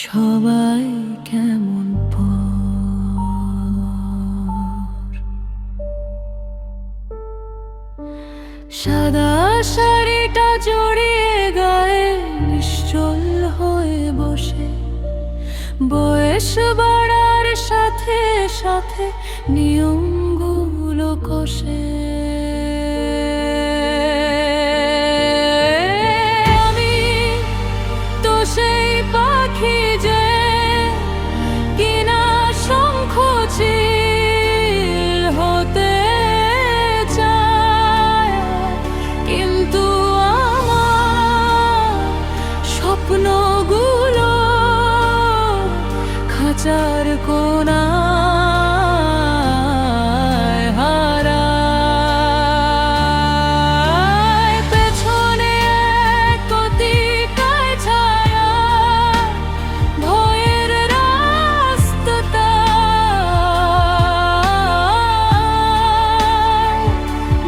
সবাই কেমন সাদা শাড়িটা জড়িয়ে গায়ে নিশ্চল হয়ে বসে, বয়স বাড়ার সাথে সাথে নিয়মগুলো কষে। আমি তো সেই পাখি যে কিনা শঙ্খচিল হতে চায়, কিন্তু আমার স্বপ্নগুলো খাঁচার কোণায় হারায়। পেছনে এক অতিকায় ছায়া, ভয়ের রাস্তাটায়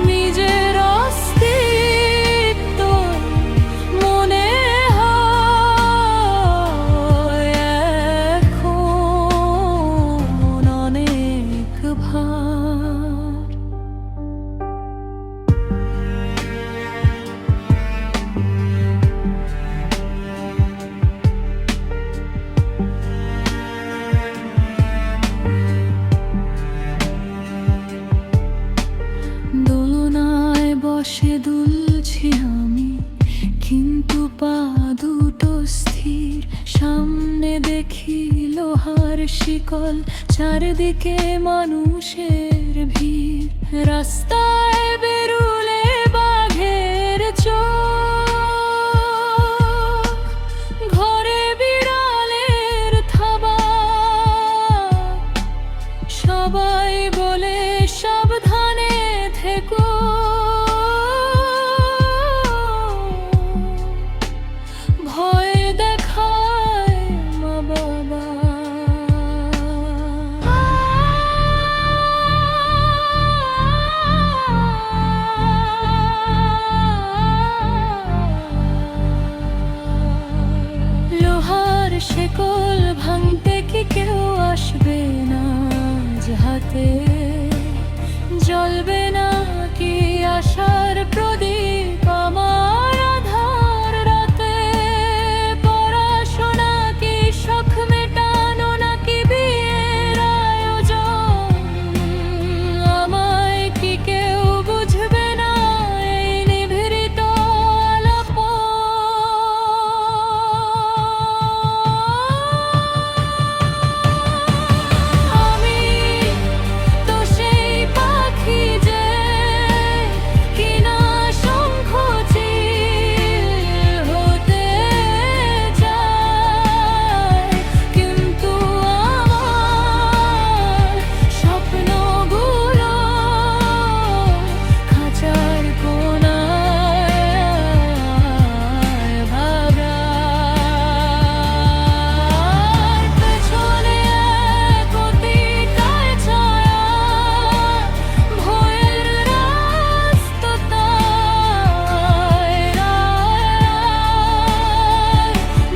নিজের অস্তিত্ব মনে হয় এখন অনেক ভার। দোলনায় বসে দুলছি আমি, কিন্তু পা দুটো স্থির। সামনে দেখি লোহার শিকল, চারদিকে মানুষের ভিড়। রাস্তায় বেরুলে বাঘের চোখ, ঘরে বিড়ালের থাবা। সবাই বলে সাবধানে থেকো, ভয় দেখায় মা বাবা। লোহার শেকল ভাঙতে কি কেউ আসবে না? হাতে জ্বলবে না কি আশার প্রদীপ আমার আধার রাতে? পড়াশোনা কি শখ মেটানো নাকি বিয়ের আয়োজন? আমায় কি কেউ বুঝবে না এই নিভৃত আলাপন? আমি তো সেই পাখি যে কিনা শঙ্খচিল হতে চায়, কিন্তু আমার স্বপ্নগুলো খাঁচার কোণায় ভাগায়। পেছনে এক অতিকায় ছায়া, ভয়ের রাস্তাটায়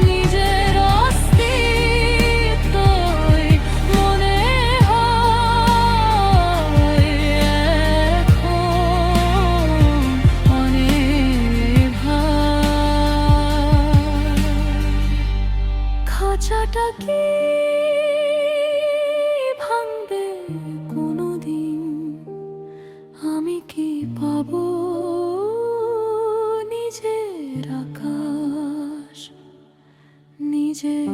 নিজের অস্তিত্বই মনে হয় এখন অনেক ভার। খাঁচাটা কি ভাঙবে কোনোদিন? আমি কি পাবো নিজের আকাশ, নিজের